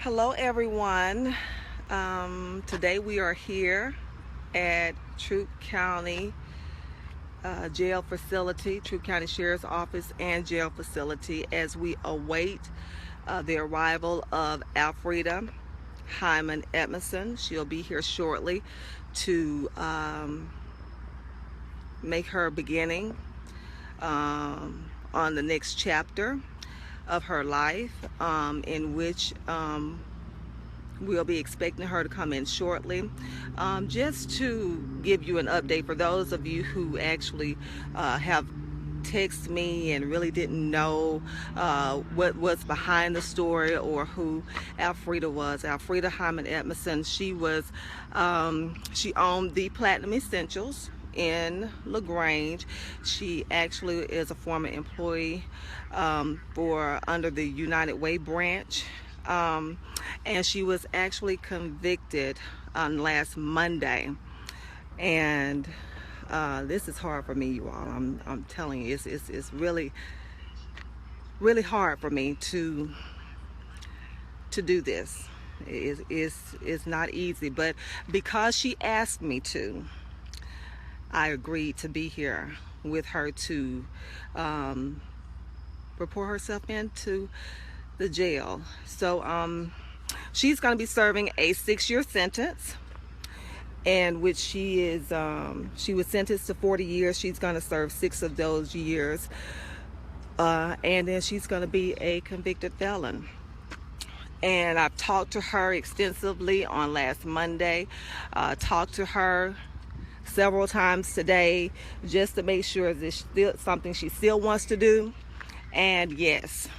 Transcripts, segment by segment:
Hello, everyone. Today we are here at Troup County Jail Facility, Troup County Sheriff's Office and Jail Facility, as we await the arrival of Alfreda Hyman Edmondson. She'll be here shortly to make her beginning on the next chapter of her life, in which we'll be expecting her to come in shortly. Just to give you an update for those of you who actually have texted me and really didn't know what was behind the story or who Alfreda was. Alfreda Hyman Edmondson, she owned the Platinum Essentials in LaGrange. She actually is a former employee for under the United Way branch, and she was actually convicted on last Monday. And this is hard for me, you all. I'm telling you, it's really hard for me to do this. It's not easy, but because she asked me to, I agreed to be here with her to report herself into the jail. So she's going to be serving a 6-year sentence, in which she was sentenced to 40 years. She's going to serve 6 of those years, and then she's going to be a convicted felon. And I've talked to her extensively on last Monday, talked to her several times today, just to make sure that it's still something she still wants to do. And yes,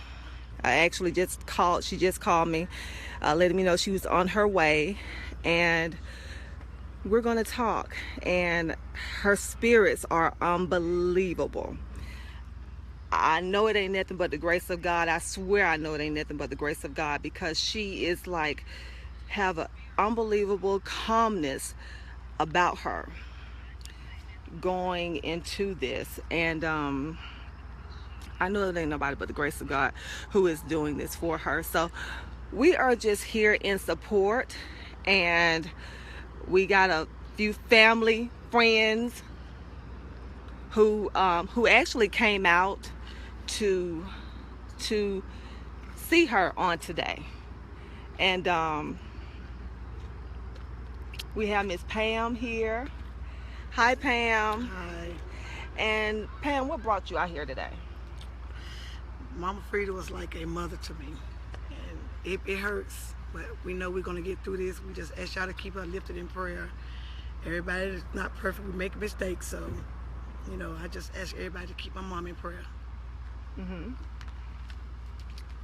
I actually she just called me, letting me know she was on her way, and we're going to talk. And her spirits are unbelievable. I know it ain't nothing but the grace of God. I swear I know it ain't nothing but the grace of God, because she is like, have an unbelievable calmness about her going into this. And I know it ain't nobody but the grace of God who is doing this for her. So we are just here in support, and we got a few family friends who actually came out to see her on today. And we have Miss Pam here. Hi, Pam. Hi. And Pam, what brought you out here today? Mama Frida was like a mother to me, and it hurts, but we know we're going to get through this. We just ask y'all to keep her lifted in prayer. Everybody is not perfect. We make mistakes, so I just ask everybody to keep my mom in prayer.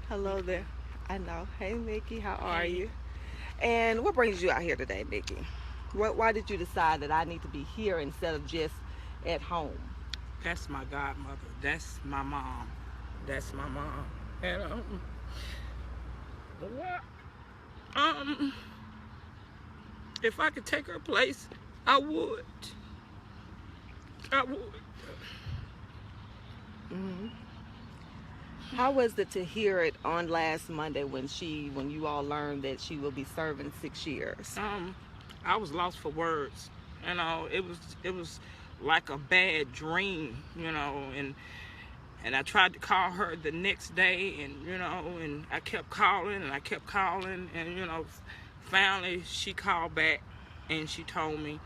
Hello there. I know. Hey, Mickey, how are you? And what brings you out here today, Mickey? Why did you decide that I need to be here instead of just at home? That's my godmother. That's my mom. That's my mom. And if I could take her place, I would. How was it to hear it on last Monday when you all learned that she will be serving 6 years? I was lost for words. It was like a bad dream, and I tried to call her the next day, and I kept calling and finally she called back and she told me.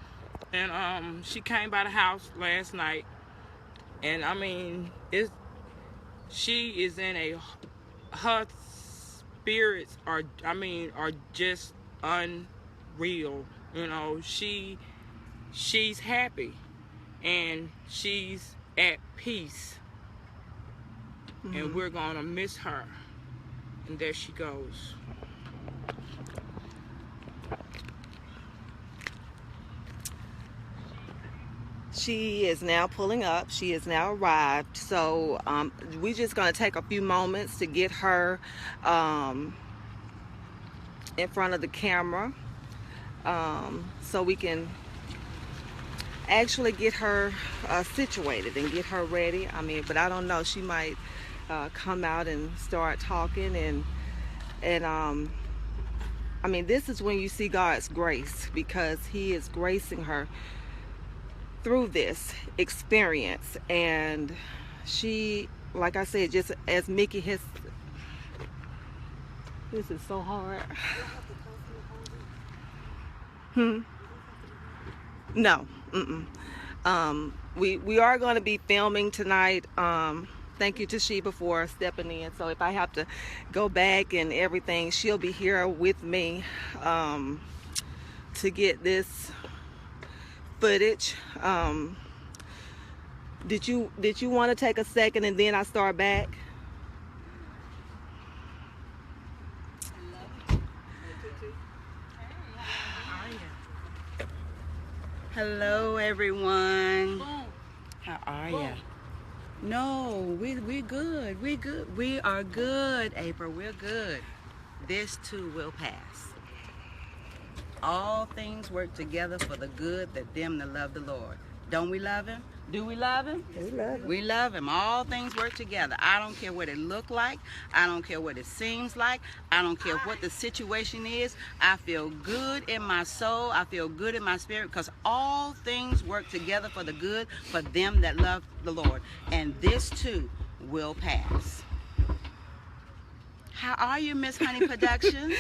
And she came by the house last night, and she is in her spirits are just unreal. She's happy and she's at peace. And we're gonna miss her. And there she goes. She is now pulling up. She has now arrived. So we're just going to take a few moments to get her in front of the camera, so we can actually get her situated and get her ready. But I don't know. She might come out and start talking and I mean, this is when you see God's grace, because he is gracing her through this experience. And she, like I said, just as Mickey has, this is so hard. No. We are going to be filming tonight. Thank you to Sheba for stepping in. So if I have to go back and everything, she'll be here with me to get this footage. Did you want to take a second and then I start back? Hello, everyone. How are you? No, we're good. We're good. We are good, April. We're good. This too will pass. All things work together for the good that them that love the Lord. Don't we love him? Do we love him? We love him. We love him. All things work together. I don't care what it look like. I don't care what it seems like. I don't care what the situation is. I feel good in my soul. I feel good in my spirit, because all things work together for the good for them that love the Lord. And this too will pass. How are you, Miss Honey Productions?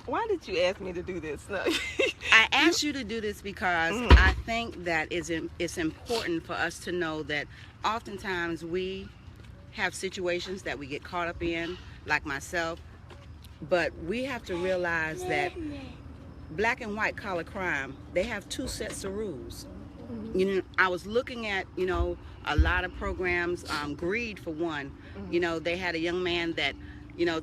Why did you ask me to do this? No. I asked you to do this because I think that it's important for us to know that oftentimes we have situations that we get caught up in, like myself, but we have to realize that black and white collar crime, they have two sets of rules. You know, I was looking at, a lot of programs, Greed for one. They had a young man that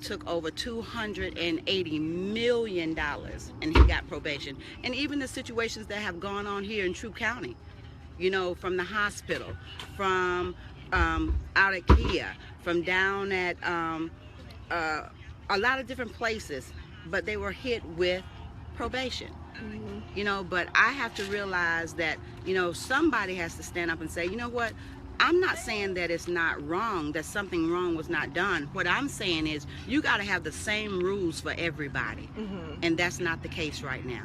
took over $280 million and he got probation. And even the situations that have gone on here in Troup County, from the hospital, from out at Kia, from down at a lot of different places, but they were hit with probation. But I have to realize that, somebody has to stand up and say, you know what? I'm not saying that it's not wrong, that something wrong was not done. What I'm saying is you got to have the same rules for everybody. And that's not the case right now.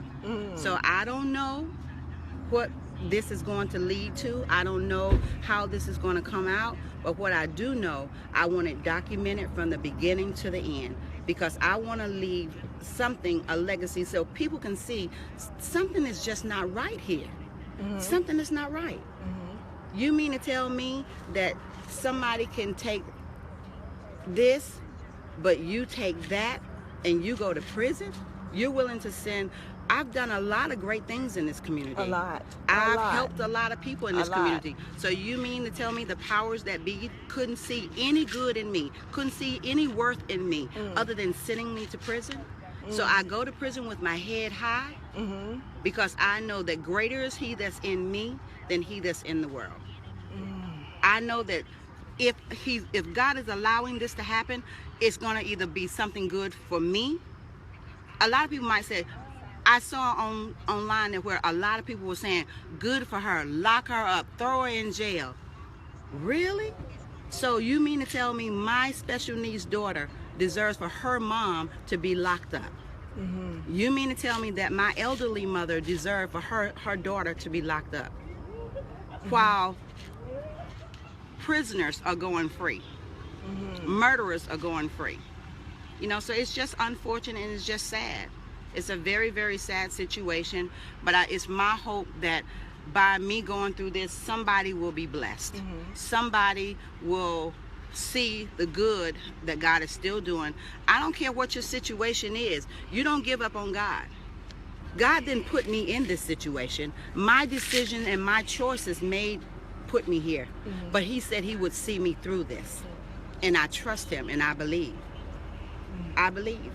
So I don't know what this is going to lead to. I don't know how this is going to come out. But what I do know, I want it documented from the beginning to the end, because I want to leave something, a legacy, so people can see something is just not right here. Something is not right. You mean to tell me that somebody can take this, but you take that and you go to prison? You're willing to send... I've done a lot of great things in this community. A lot. I've helped a lot of people in this community. So you mean to tell me the powers that be couldn't see any good in me, couldn't see any worth in me, other than sending me to prison? So I go to prison with my head high, because I know that greater is he that's in me than he that's in the world. I know that if God is allowing this to happen, it's going to either be something good for me. A lot of people might say, I saw online that where a lot of people were saying, good for her, lock her up, throw her in jail. Really? So you mean to tell me my special needs daughter deserves for her mom to be locked up? You mean to tell me that my elderly mother deserves for her daughter to be locked up? While prisoners are going free, murderers are going free. So it's just unfortunate and it's just sad. It's a very, very sad situation, but it's my hope that by me going through this, somebody will be blessed. Somebody will see the good that God is still doing. I don't care what your situation is. You don't give up on God. God didn't put me in this situation. My decision and my choices put me here. But he said he would see me through this. And I trust him and I believe. I believe.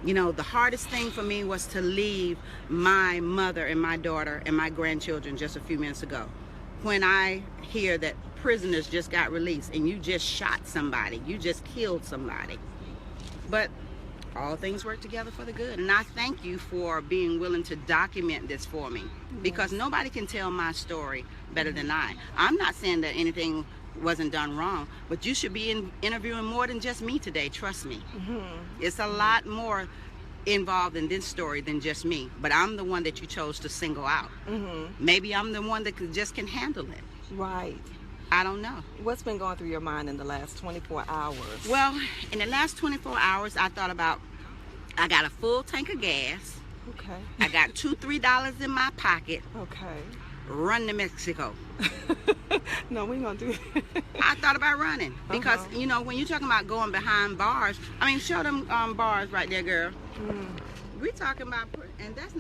The hardest thing for me was to leave my mother and my daughter and my grandchildren just a few minutes ago. When I hear that prisoners just got released and you just shot somebody, you just killed somebody. But all things work together for the good. And I thank you for being willing to document this for me, because nobody can tell my story better than I. I'm not saying that anything wasn't done wrong, but you should be interviewing more than just me today. Trust me. It's a lot more involved in this story than just me, but I'm the one that you chose to single out. Maybe I'm the one that just can handle it. Right. I don't know. What's been going through your mind in the last 24 hours? Well, in the last 24 hours, I thought about, I got a full tank of gas. Okay. I got $2-3 in my pocket. Okay. Run to Mexico. No, we ain't gonna do it. I thought about running because you know, when you're talking about going behind bars, I mean, show them bars right there, girl. We talking about, and that's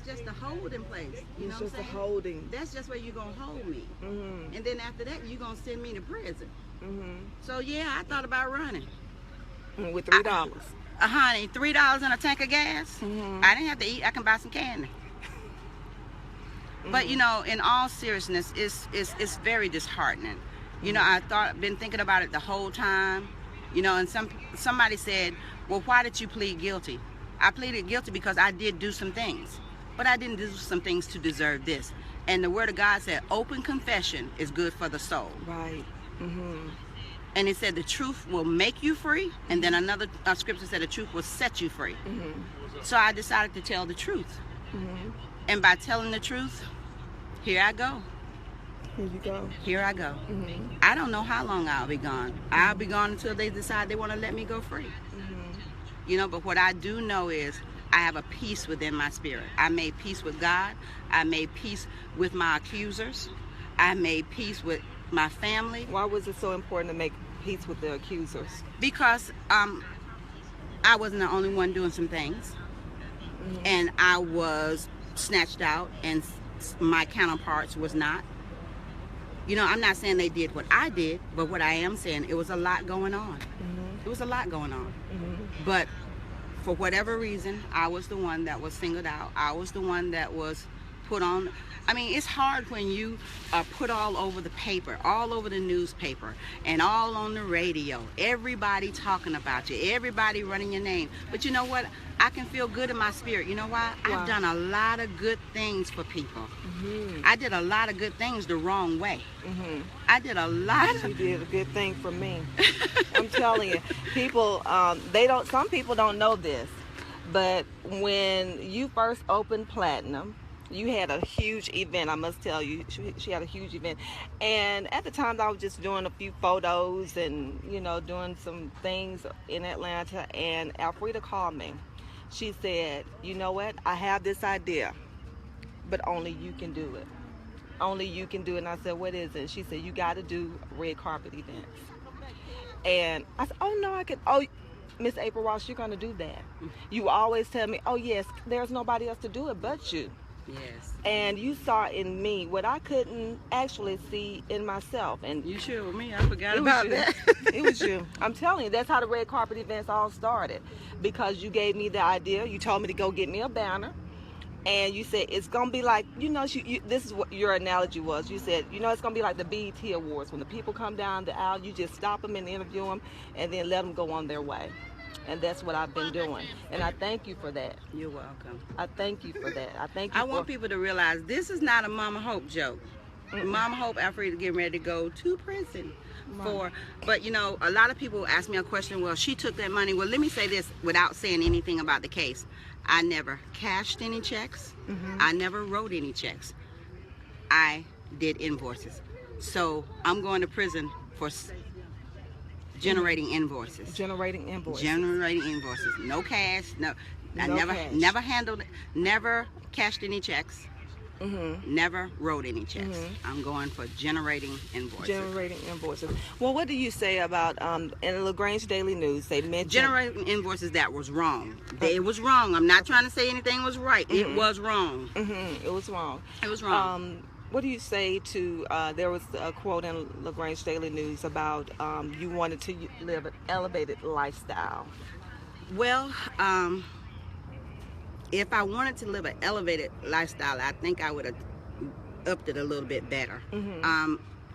just a holding place. You know It's what I'm just a saying? holding. That's just where you're gonna hold me, and then after that, you're gonna send me to prison. So yeah, I thought about running. With $3. Honey, $3 in a tank of gas. I didn't have to eat. I can buy some candy. But you know, in all seriousness, it's very disheartening. You know, been thinking about it the whole time. You know, and somebody said, "Well, why did you plead guilty?" I pleaded guilty because I did do some things, but I didn't do some things to deserve this. And the Word of God said, "Open confession is good for the soul." Right. And it said the truth will make you free, and then another scripture said the truth will set you free. So I decided to tell the truth. And by telling the truth, here I go. Here you go. Here I go. I don't know how long I'll be gone. I'll be gone until they decide they want to let me go free. You know, but what I do know is I have a peace within my spirit. I made peace with God. I made peace with my accusers. I made peace with my family. Why was it so important to make peace with the accusers? Because I wasn't the only one doing some things. And I was snatched out, and my counterparts was not. You know, I'm not saying they did what I did, but what I am saying, it was a lot going on. It was a lot going on. But for whatever reason, I was the one that was singled out. I was the one that was put on. I mean, it's hard when you are put all over the paper, all over the newspaper, and all on the radio. Everybody talking about you, everybody running your name. But you know what? I can feel good in my spirit. You know why? I've done a lot of good things for people. I did a lot of good things the wrong way. I did a lot of... You did a good thing for me. I'm telling you. People, some people don't know this, but when you first opened Platinum, you had a huge event. I must tell you, she had a huge event. And at the time, I was just doing a few photos and, you know, doing some things in Atlanta. And Alfreda called me. She said, "You know what? I have this idea, but only you can do it. Only you can do it." And I said, "What is it?" She said, "You got to do red carpet events." And I said, "Oh, no, I could." "Oh, Miss April Ross, you're going to do that. You always tell me, oh, yes, there's nobody else to do it but you." Yes. And you saw in me what I couldn't actually see in myself. And you sure with me? I forgot about that. It was you. I'm telling you, that's how the red carpet events all started. Because you gave me the idea. You told me to go get me a banner. And you said, it's going to be like, you know, this is what your analogy was. You said, you know, it's going to be like the BET Awards. When the people come down the aisle, you just stop them and interview them and then let them go on their way. And that's what I've been doing. And I thank you for that. You're welcome. I thank you for that. I thank you. I want people to realize this is not a Mama Hope joke. Mama Hope, Alfreda, getting ready to go to prison for. But you know, a lot of people ask me a question. Well, she took that money. Well, let me say this without saying anything about the case. I never cashed any checks. I never wrote any checks. I did invoices. So I'm going to prison for generating invoices. Generating invoices. Generating invoices. No cash. No. I never handled it. Never cashed any checks. Never wrote any checks. I'm going for generating invoices. Generating invoices. Well, what do you say about in the LaGrange Daily News? They mentioned generating invoices that was wrong. It was wrong. I'm not trying to say anything was right. It was wrong. It was wrong. It was wrong. What do you say to, there was a quote in LaGrange Daily News about you wanted to live an elevated lifestyle. Well, if I wanted to live an elevated lifestyle, I think I would have upped it a little bit better.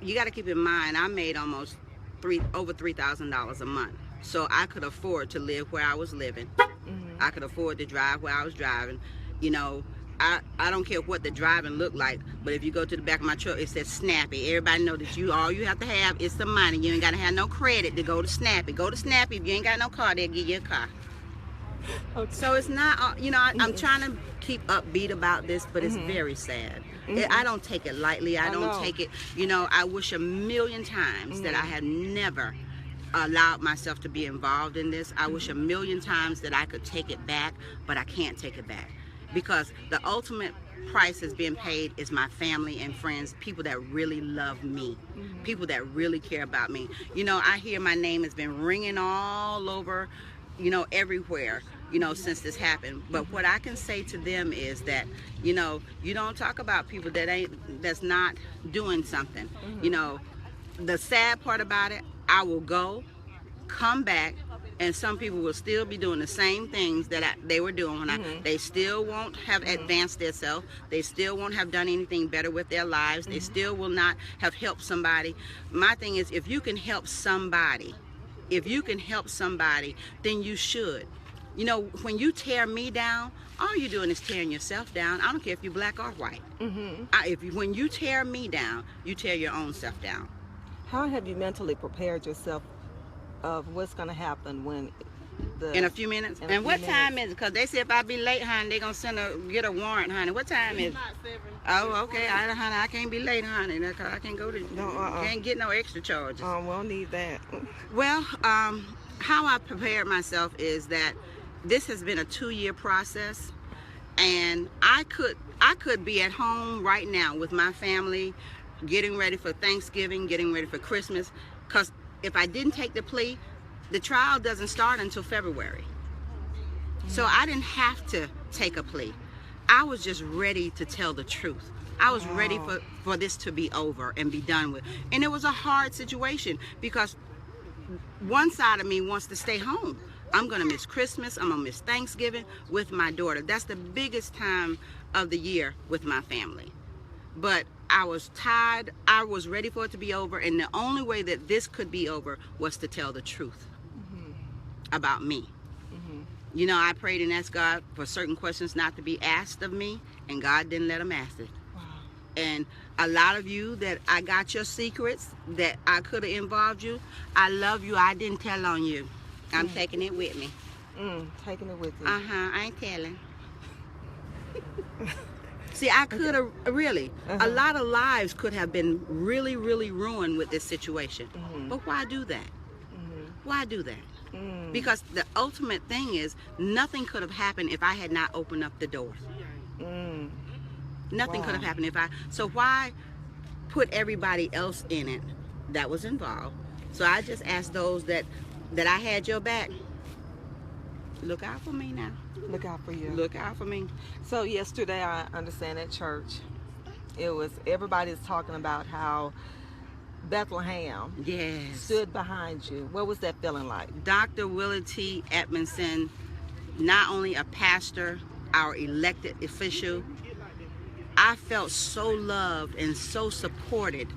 You got to keep in mind, I made almost over $3,000 a month. So I could afford to live where I was living. I could afford to drive where I was driving. You know, I don't care what the driving looked like, but if you go to the back of my truck, it says Snappy. Everybody know that all you have to have is some money. You ain't got to have no credit to go to Snappy. Go to Snappy. If you ain't got no car, they'll give you a car. Okay. So it's not, I'm trying to keep upbeat about this, but it's very sad. I don't take it lightly. I don't know. take it, I wish a million times that I had never allowed myself to be involved in this. I wish a million times that I could take it back, but I can't take it back. Because the ultimate price that's being paid is my family and friends, people that really love me, people that really care about me. I hear my name has been ringing all over, everywhere, since this happened. But what I can say to them is that, you don't talk about people that's not doing something. The sad part about it, I will go, come back, and some people will still be doing the same things that they were doing when they still won't have advanced themselves. They still won't have done anything better with their lives. They still will not have helped somebody. My thing is, if you can help somebody, then you should. When you tear me down, all you're doing is tearing yourself down. I don't care if you're black or white. When you tear me down, you tear your own self down. How have you mentally prepared yourself of what's going to happen when in a few minutes? And what time is it? Because they say if I be late, honey, they're going to get a warrant, honey. What time is it? Oh, okay. Honey, I can't be late, honey. I can't go to, can't get no extra charges. We'll need that. Well, how I prepared myself is that this has been a 2-year process, and I could be at home right now with my family, getting ready for Thanksgiving, getting ready for Christmas, because if I didn't take the plea, the trial doesn't start until February. So I didn't have to take a plea. I was just ready to tell the truth. I was ready for this to be over and be done with. And it was a hard situation because one side of me wants to stay home. I'm going to miss Christmas. I'm going to miss Thanksgiving with my daughter. That's the biggest time of the year with my family. But I was tired. I was ready for it to be over. And the only way that this could be over was to tell the truth about me. I prayed and asked God for certain questions not to be asked of me, and God didn't let them ask it. And a lot of you that I got your secrets that I could have involved you, I love you. I didn't tell on you. I'm taking it with me. Taking it with you. I ain't telling. See, I could have really, a lot of lives could have been really, really ruined with this situation. But why do that? Why do that? Because the ultimate thing is, nothing could have happened if I had not opened up the doors. Nothing could have happened if so why put everybody else in it that was involved? So I just asked those that I had your back. Look out for me now. Look out for you. Look out for me. So yesterday, I understand at church, everybody's talking about how Bethlehem stood behind you. What was that feeling like? Dr. Willie T. Edmondson, not only a pastor, our elected official, I felt so loved and so supported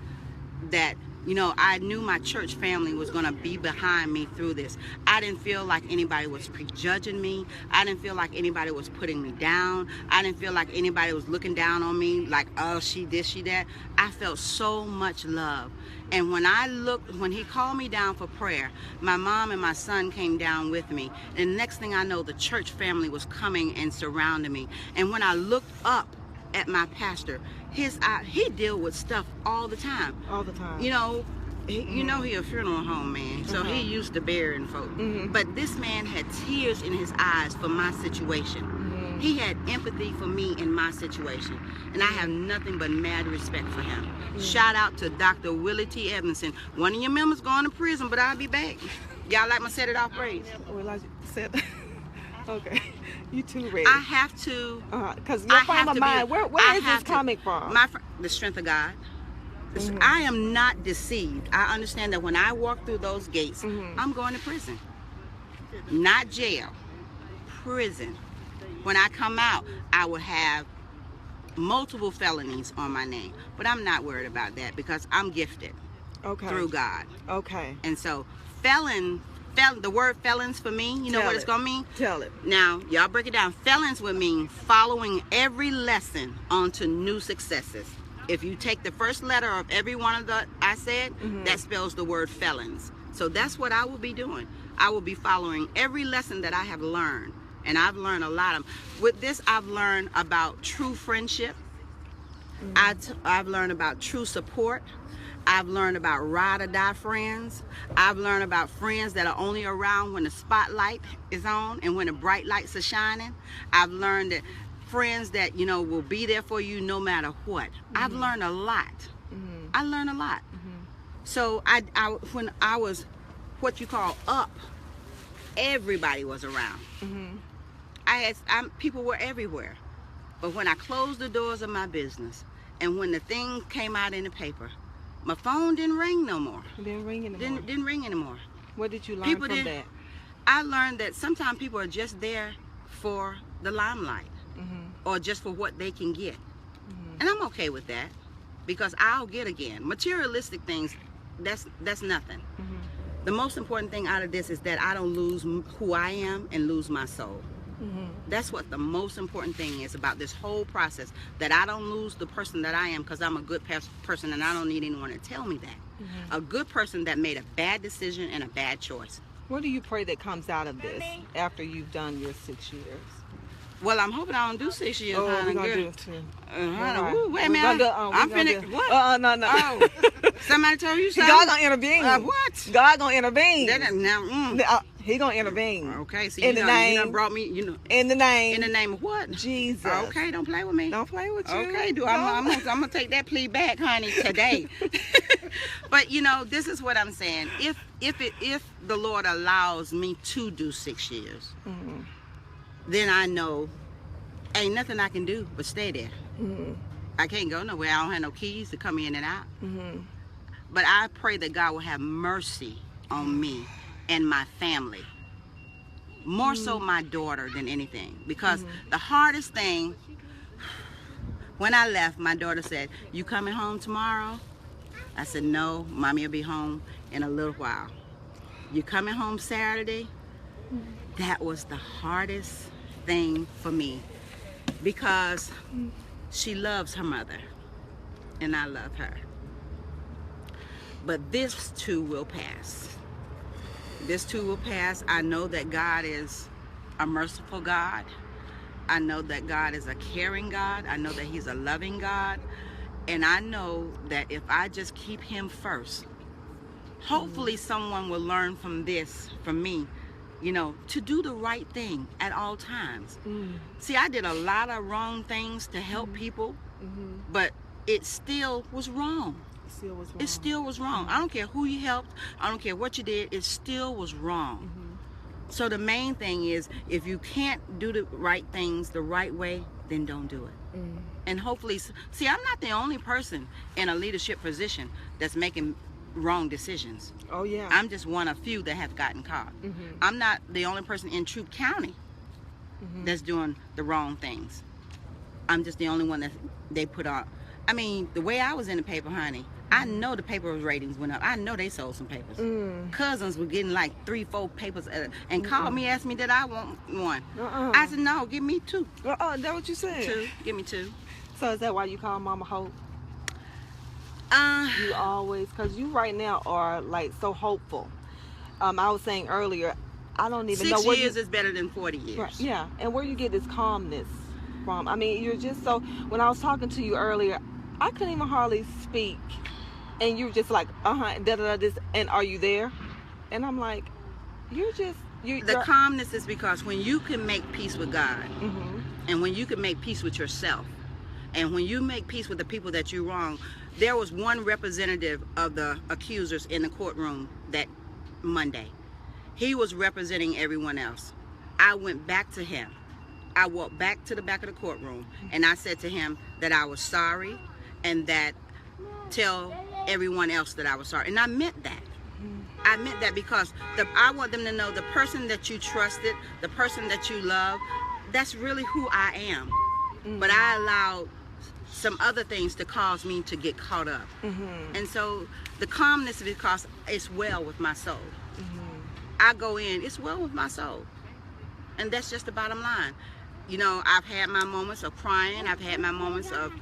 that I knew my church family was going to be behind me through this. I didn't feel like anybody was prejudging me. I didn't feel like anybody was putting me down. I didn't feel like anybody was looking down on me like, oh, she this, she that. I felt so much love. And when he called me down for prayer, my mom and my son came down with me. And the next thing I know, the church family was coming and surrounding me. And when I looked up at my pastor, he deal with stuff all the time. All the time. He a funeral home man, so he used to burying folk. But this man had tears in his eyes for my situation. He had empathy for me in my situation, and I have nothing but mad respect for him. Shout out to Dr. Willie T. Edmondson. One of your members going to prison, but I'll be back. Y'all like my set it off praise? Well, I said, okay. You too, ready. I have to. Because your frame of mind, where is this coming from? The strength of God. I am not deceived. I understand that when I walk through those gates, I'm going to prison. Not jail. Prison. When I come out, I will have multiple felonies on my name. But I'm not worried about that because I'm gifted through God. Okay. And so the word felons for me, you know what it's going to mean? Tell it. Now, y'all break it down. Felons would mean following every lesson onto new successes. If you take the first letter of every one of the I said, that spells the word felons. So that's what I will be doing. I will be following every lesson that I have learned and I've learned a lot. With this, I've learned about true friendship. I've learned about true support. I've learned about ride or die friends. I've learned about friends that are only around when the spotlight is on and when the bright lights are shining. I've learned that friends that, you know, will be there for you no matter what. I've learned a lot. I learned a lot. So when I was what you call up, everybody was around. People were everywhere. But when I closed the doors of my business and when the thing came out in the paper, my phone didn't ring no more. It didn't ring anymore. Didn't ring anymore. What did you learn from that? I learned that sometimes people are just there for the limelight or just for what they can get. And I'm okay with that because I'll get again. Materialistic things, that's nothing. The most important thing out of this is that I don't lose who I am and lose my soul. That's what the most important thing is about this whole process, that I don't lose the person that I am because I'm a good person and I don't need anyone to tell me that. A good person that made a bad decision and a bad choice. What do you pray that comes out of this after you've done your 6 years? Well, I'm hoping I don't do 6 years. Oh, we're going to do it too. Wait a minute. I'm finna. What? No. Oh, somebody told you something? God going to intervene. What? God going to intervene. He going to intervene. Okay, so in the name, you done brought me, in the name of what? Jesus. Okay, don't play with me. Don't play with you. Okay, I'm going to take that plea back, honey, today. But, this is what I'm saying. If the Lord allows me to do 6 years, then I know ain't nothing I can do but stay there. I can't go nowhere. I don't have no keys to come in and out. But I pray that God will have mercy on me and my family. More so my daughter than anything. Because the hardest thing, when I left, my daughter said, "You coming home tomorrow?" I said, "No, Mommy will be home in a little while." "You coming home Saturday?" That was the hardest thing for me because she loves her mother and I love her. But this too will pass. This too will pass. I know that God is a merciful God. I know that God is a caring God. I know that He's a loving God. And I know that if I just keep Him first, hopefully someone will learn from this, from me, to do the right thing at all times. See, I did a lot of wrong things to help people, but it still was wrong. It still was wrong. I don't care who you helped. I don't care what you did. It still was wrong. So the main thing is, if you can't do the right things the right way, then don't do it. And hopefully, see, I'm not the only person in a leadership position that's making wrong decisions. Oh yeah. I'm just one of few that have gotten caught. I'm not the only person in Troup County that's doing the wrong things. I'm just the only one that they put on. I mean, the way I was in the paper, honey, I know the paper ratings went up. I know they sold some papers. Cousins were getting like 3-4 papers and called me, asked me did I want one. I said, "No, give me 2. Is that what you said? 2, give me 2. So is that why you call Mama Hope? You always, because you right now are like so hopeful. I was saying earlier, I don't even know 6 where years is better than 40 years. Right, yeah, and where you get this calmness from. I mean, you're just so, when I was talking to you earlier, I couldn't even hardly speak. And you were just like, this, and are you there? And I'm like, the calmness is because when you can make peace with God, and when you can make peace with yourself, and when you make peace with the people that you wrong. There was one representative of the accusers in the courtroom that Monday. He was representing everyone else. I went back to him. I walked back to the back of the courtroom and I said to him that I was sorry and that tell everyone else that I was sorry. And I meant that. I meant that because I want them to know the person that you trusted, the person that you love, that's really who I am. But I allowed some other things to cause me to get caught up. And so the calmness is because it's well with my soul. I go in, it's well with my soul. And that's just the bottom line. I've had my moments of crying. I've had my moments of,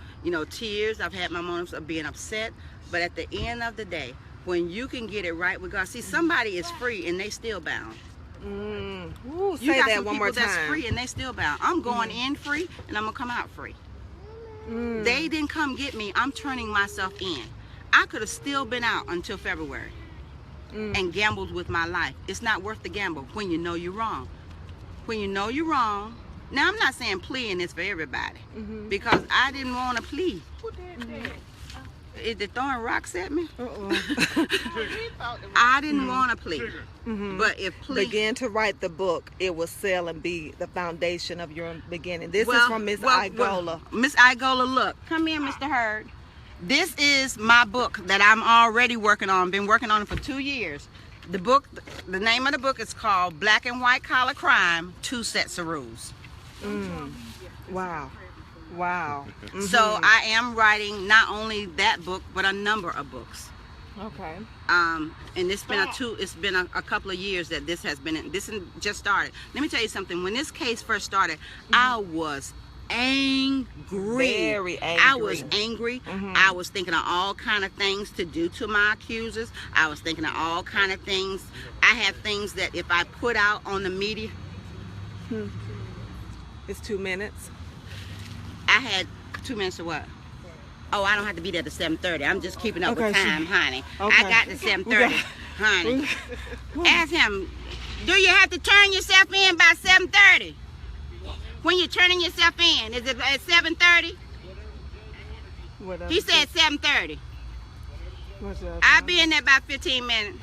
tears. I've had my moments of being upset. But at the end of the day, when you can get it right with God, see, somebody is free and they still bound. Ooh, You say got that some one people more that's time. free and they still bound. I'm going in free and I'm gonna come out free. They didn't come get me. I'm turning myself in. I could have still been out until February and gambled with my life. It's not worth the gamble when you know you're wrong. When you know you're wrong. Now, I'm not saying pleading is for everybody because I didn't want to plead. Is they throwing rocks at me? I didn't want to plead. But if plead... Begin to write the book. It will sell and be the foundation of your beginning. This is from Miss Igola. Miss Igola, look. Come here, Mr. Hurd. This is my book that I'm already working on. Been working on it for 2 years. The book, the name of the book is called Black and White Collar Crime, 2 Sets of Rules. Wow. Wow. So I am writing not only that book, but a number of books. Okay. And it's been a couple of years that this has been, this just started. Let me tell you something. When this case first started, I was angry. Very angry. I was angry. I was thinking of all kind of things to do to my accusers. I was thinking of all kind of things. I had things that if I put out on the media. It's 2 minutes. I had 2 minutes to what? Oh, I don't have to be there to 7:30. I'm just keeping up with time, honey. Okay. I got to 7:30, honey. Ask him, do you have to turn yourself in by 7:30? When you're turning yourself in, is it at 7:30? He said 7:30. I'll be in there about 15 minutes.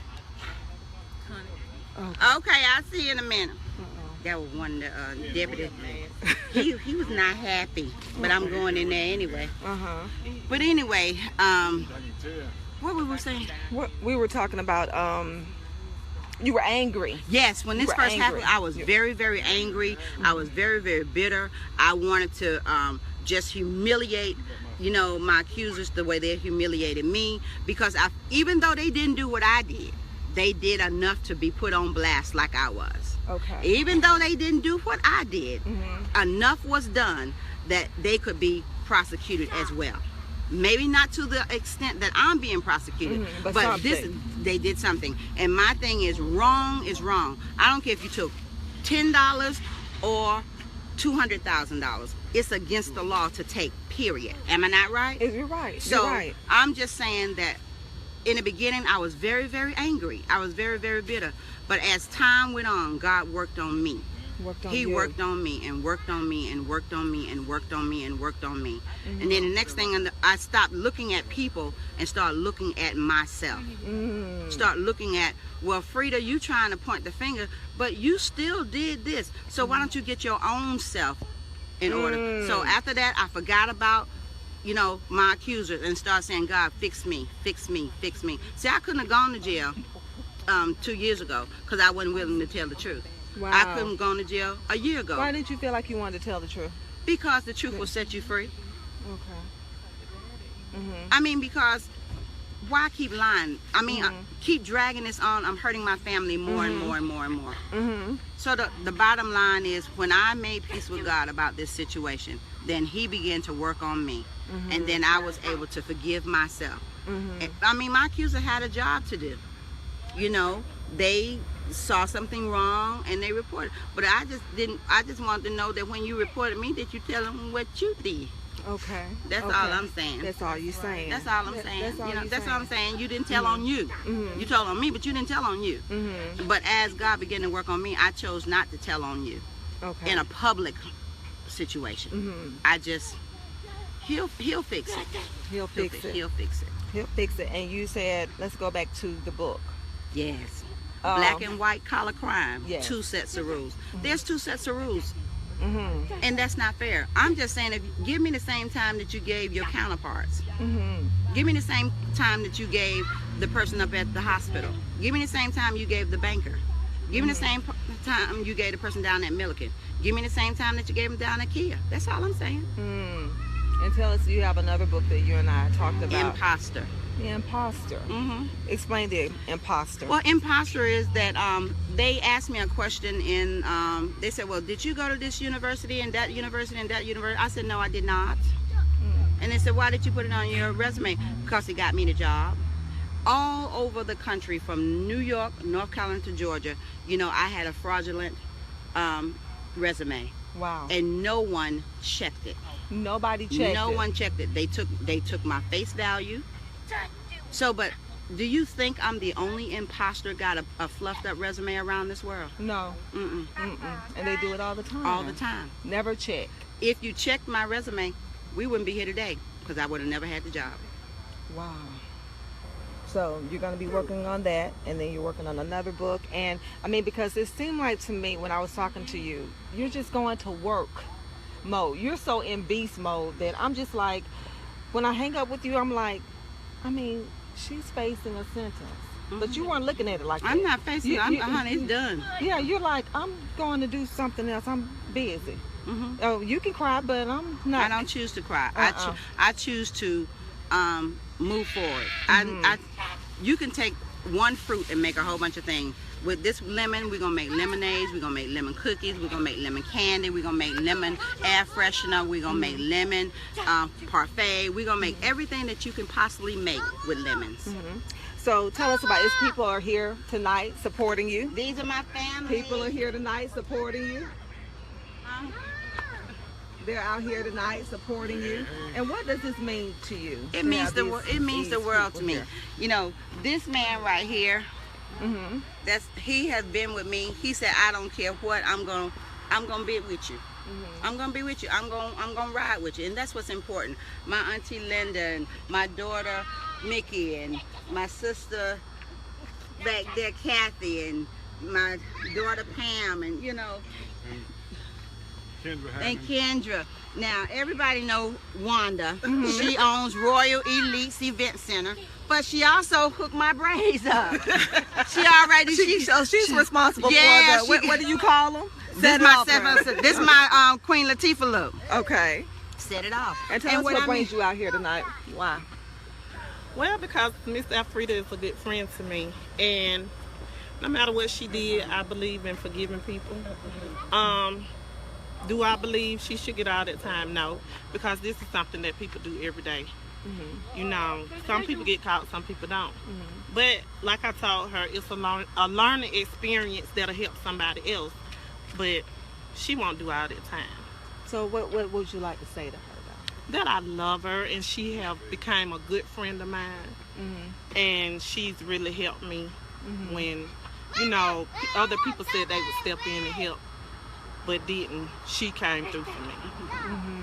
Okay, I'll see you in a minute. That was one of the deputy. He was not happy, but I'm going in there anyway. But anyway, what we were saying? What we were talking about, you were angry. Yes, when this first happened, I was very, very angry. I was very, very bitter. I wanted to just humiliate, you know, my accusers the way they humiliated me, because even though they didn't do what I did, they did enough to be put on blast like I was. Okay. Even though they didn't do what I did, enough was done that they could be prosecuted as well. Maybe not to the extent that I'm being prosecuted, but they did something. And my thing is, wrong is wrong. I don't care if you took $10 or $200,000. It's against the law to take, period. Am I not right? You're right. So You're right. I'm just saying that in the beginning, I was very, very angry. I was very, very bitter. But as time went on, God worked on me. He worked on me and worked on me and worked on me and worked on me and worked on me. And then the next thing, I stopped looking at people and started looking at myself. Start looking at, well, Frida, you trying to point the finger, but you still did this. So why don't you get your own self in order? So after that, I forgot about, you know, my accusers and started saying, God, fix me, fix me, fix me. See, I couldn't have gone to jail 2 years ago because I wasn't willing to tell the truth. Wow. I couldn't have gone to jail a year ago. Why didn't you feel like you wanted to tell the truth? Because the truth will set you free. Okay. I mean, because why keep lying? I mean, keep dragging this on. I'm hurting my family more and more and more and more. So the bottom line is, when I made peace with God about this situation, then He began to work on me. And then I was able to forgive myself. I mean, my accuser had a job to do. You know, they saw something wrong and they reported. But I just wanted to know that when you reported me, that you tell them what you did. Okay. That's all I'm saying. That's all you're saying. That's all I'm saying. That's all you know, you're that's saying. all I'm saying. You didn't tell on you. You told on me, but you didn't tell on you. But as God began to work on me, I chose not to tell on you. Okay. In a public situation. I just, he'll fix it. He'll fix it. He'll fix it. He'll fix it. And you said, let's go back to the book. Yes. Black and white collar crime. Yes. 2 sets of rules. There's 2 sets of rules. And that's not fair. I'm just saying, give me the same time that you gave your counterparts. Give me the same time that you gave the person up at the hospital. Give me the same time you gave the banker. Give me the same time you gave the person down at Milliken. Give me the same time that you gave them down at Kia. That's all I'm saying. And tell us, you have another book that you and I talked about. Imposter. The imposter. Explain the imposter. Well, imposter is that they asked me a question in, they said, well, did you go to this university and that university and that university? I said, no, I did not. And they said, why did you put it on your resume? Because it got me the job. all over the country, from New York, North Carolina to Georgia. You know, I had a fraudulent resume, Wow. and no one checked it. Nobody checked No it. one checked it. They took my face value. So, but do you think I'm the only imposter got a fluffed up resume around this world? No. Mm-mm. And they do it all the time. All the time. Never check. If you checked my resume, we wouldn't be here today, because I would have never had the job. Wow. So you're going to be working on that, and then you're working on another book. And I mean, because it seemed like to me when I was talking to you, you're just going to work mode. You're so in beast mode that I'm just like, when I hang up with you, I'm like, I mean, she's facing a sentence. But you weren't looking at it like that. I'm not facing it. Honey, it's done. Yeah, you're like, I'm going to do something else. I'm busy. Oh, you can cry, but I'm not. I don't choose to cry. I choose to move forward. You can take one fruit and make a whole bunch of things. With this lemon, we're gonna make lemonades, we're gonna make lemon cookies, we're gonna make lemon candy, we're gonna make lemon air freshener, we're gonna make lemon parfait, we're gonna make everything that you can possibly make with lemons. So tell us about it. People are here tonight supporting you. These are my family. People are here tonight supporting you. They're out here tonight supporting you. And what does this mean to you? It means the world to me. Here? You know, this man right here, he has been with me. He said, I don't care what, I'm gonna be with you. I'm gonna be with you. I'm gonna ride with you, and that's what's important. My auntie Linda and my daughter Mickey and my sister back there Kathy and my daughter Pam, and you know, and Kendra. Now everybody know Wanda. She owns Royal Elites Event Center, but she also hooked my braids up. She's responsible for the, what do you call them? This is my Queen Latifah look. Okay. Set it off. And tell us what brings you out here tonight. Why? Well, because Miss Alfreda is a good friend to me, and no matter what she did, I believe in forgiving people. Do I believe she should get all that time? No, because this is something that people do every day. You know, some people get caught, some people don't. But like I told her, it's a learning experience that'll help somebody else. But she won't do all that time. So what would you like to say to her about? That I love her, and she have become a good friend of mine. And she's really helped me when, you know, other people said they would step in and help, but didn't. She came through for me.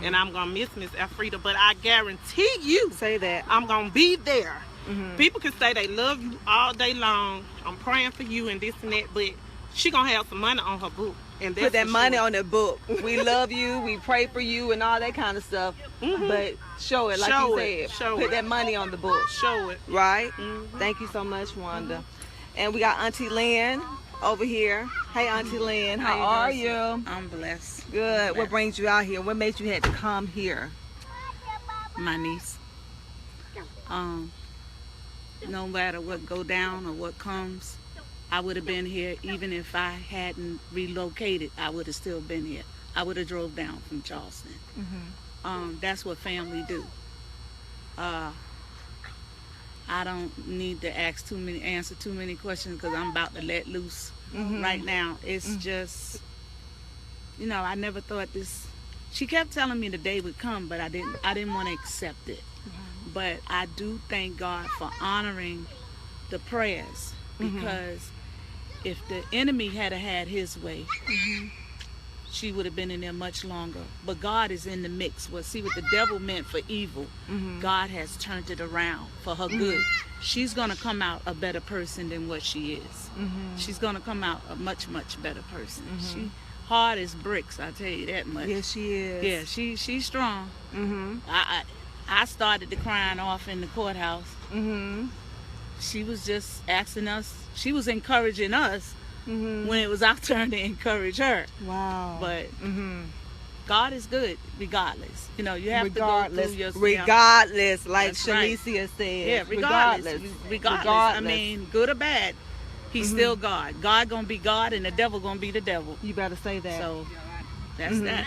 And I'm gonna miss Miss Alfreda, but I guarantee you, Say that. I'm gonna be there. People can say they love you all day long. I'm praying for you and this and that, but she gonna have some money on her book. And Put that money on the book. We love you, we pray for you, and all that kind of stuff. But show it, like you said. Put that money on the book. Show it. Right? Thank you so much, Wanda. And we got Auntie Lynn over here. Hey, Auntie Lynn, how are you? I'm blessed. Good. What brings you out here? What made you had to come here? My niece. No matter what go down or what comes, I would have been here. Even if I hadn't relocated, I would have still been here. I would have drove down from Charleston. That's what family do. I don't need to answer too many questions, because I'm about to let loose right now. It's just, you know, I never thought this. She kept telling me the day would come, but I didn't want to accept it. But I do thank God for honoring the prayers, because if the enemy had had his way, she would have been in there much longer. But God is in the mix. Well, see, what the devil meant for evil, God has turned it around for her good. She's going to come out a better person than what she is. She's going to come out a much, much better person. She hard as bricks, I tell you that much. Yes, she is. Yeah, she's strong. I started the crying off in the courthouse. She was just asking us, she was encouraging us when it was our turn to encourage her. Wow. But God is good regardless. You know, you have to go through your regardless, like That's right. Shanicia said. Yeah, regardless. I mean, good or bad, he's still God. God gonna be God, and the devil gonna be the devil. You better say that. So that's that.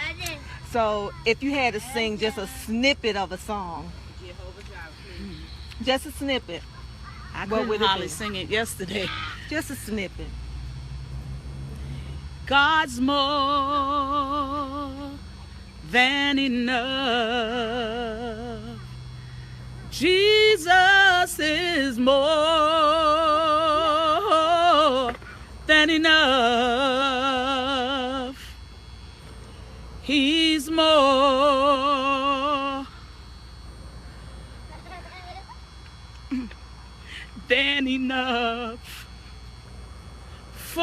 So if you had to sing just a snippet of a song, just a snippet, I What would couldn't it hardly be? sing it yesterday. Just a snippet. God's more than enough. Jesus is more than enough. He's more than enough for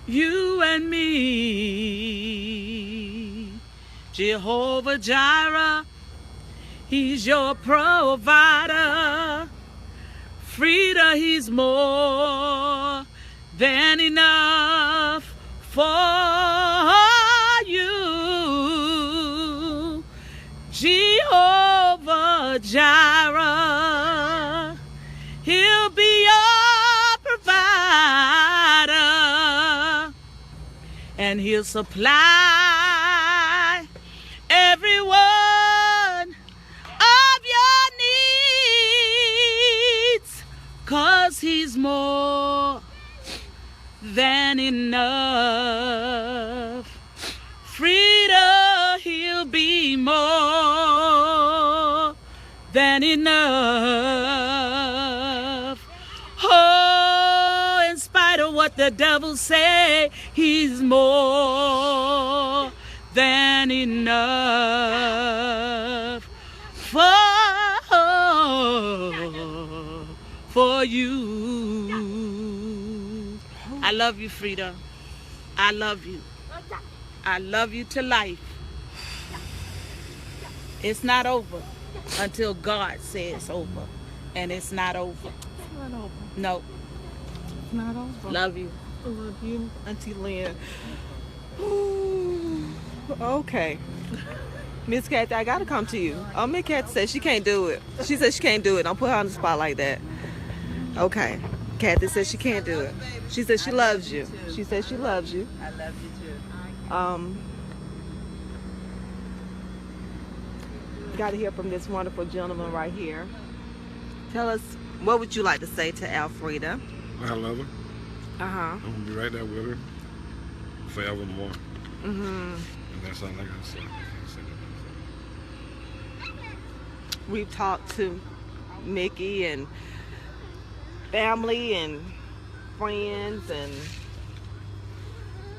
you and me. Jehovah Jireh, He's your provider. Frida, He's more than enough for you. Jehovah Jireh, He'll be your provider, and He'll supply every one of your needs, 'cause He's more than enough. Frida, He'll be more than enough. Oh, in spite of what the devil say, He's more than enough for you. I love you, Frida. I love you. I love you to life. It's not over until God says over, and it's not over. It's not over. No, It's not over. love you. I love you, Auntie Lynn. Ooh, okay. Miss Kathy, I gotta come to you. Oh, Miss Kathy said she can't do it. She said she can't do it. Don't put her on the spot like that. Okay. Kathy said she can't do it. She said she loves you. She said she loves you. I love you too. Got to hear from this wonderful gentleman right here. Tell us, what would you like to say to Alfreda? I love her. Uh-huh. I'm gonna be right there with her forevermore. Mm-hmm. And that's all I gotta say. I can't say nothing else. We've talked to Mickey and family and friends, and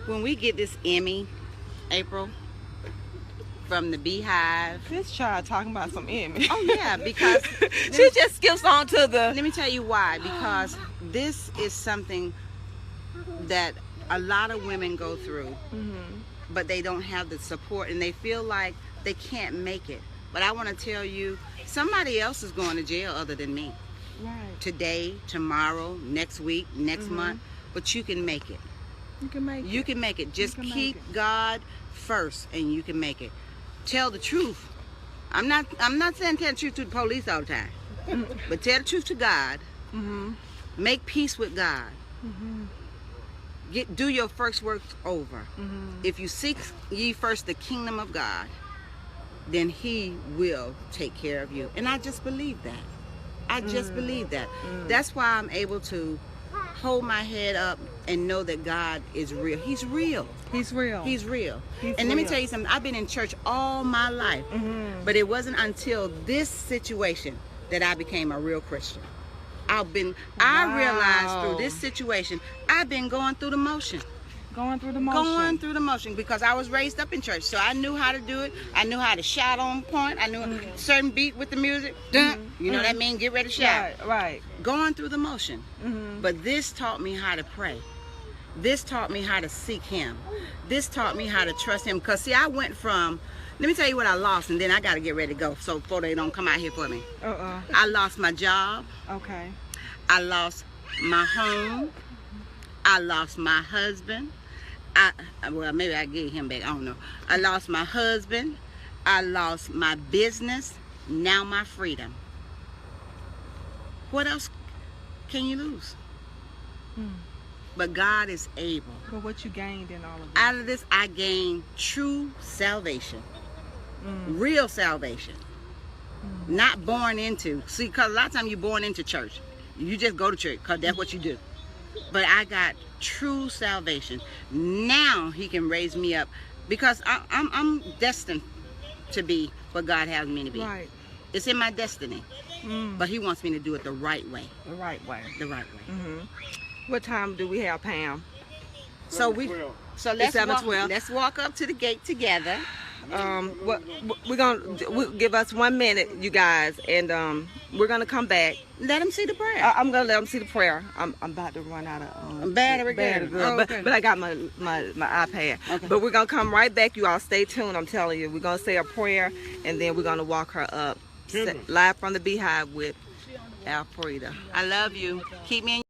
When we get this Emmy, April, from the Beehive. this child talking about some Emmy. Oh yeah, because She just skips on to the. let me tell you why. Because this is something that a lot of women go through, but they don't have the support, and they feel like they can't make it. But I want to tell you, somebody else is going to jail other than me. Right. Today, tomorrow, next week, next month, but you can make it. You can make You it. can make it. Just can make keep it. God first, and you can make it. Tell the truth. I'm not saying tell the truth to the police all the time, but tell the truth to God. Make peace with God. Do your first works over. If you seek ye first the kingdom of God, then He will take care of you. And I just believe that. I just believe that. That's why I'm able to hold my head up and know that God is real. He's real. He's real. He's real. He's And let me real. tell you something. I've been in church all my life, but it wasn't until this situation that I became a real Christian. I realized through this situation, I've been going through the motion. Going through the motion. Going through the motion, because I was raised up in church, so I knew how to do it. I knew how to shout on point. I knew a certain beat with the music. Dun, you know that mean get ready to shout. Right. Going through the motion. But this taught me how to pray. This taught me how to seek Him. This taught me how to trust Him. Because see, I went from, let me tell you what I lost, and then I got to get ready to go, so before they don't come out here for me. I lost my job. Okay. I lost my home. I lost my husband. Well, maybe I gave him back. I don't know. I lost my husband. I lost my business. Now my freedom. What else can you lose? But God is able. But what you gained in all of this? Out of this, I gained true salvation. Real salvation. not born into. See, because a lot of times you're born into church. You just go to church because that's what you do. But I got true salvation. Now he can raise me up because I'm destined to be what God has me to be. Right. It's in my destiny. But he wants me to do it the right way. The right way. The right way. What time do we have, Pam? So let's 7:12. let's walk up to the gate together. We'll give us 1 minute, you guys, and we're gonna come back. Let him see the prayer. I'm gonna let them see the prayer. I'm about to run out of Battery. good, Okay. but I got my iPad. Okay. But we're gonna come right back. You all stay tuned. I'm telling you, we're gonna say a prayer, and then we're gonna walk her up live from the Beehive with Alfreda. I love you. Keep me in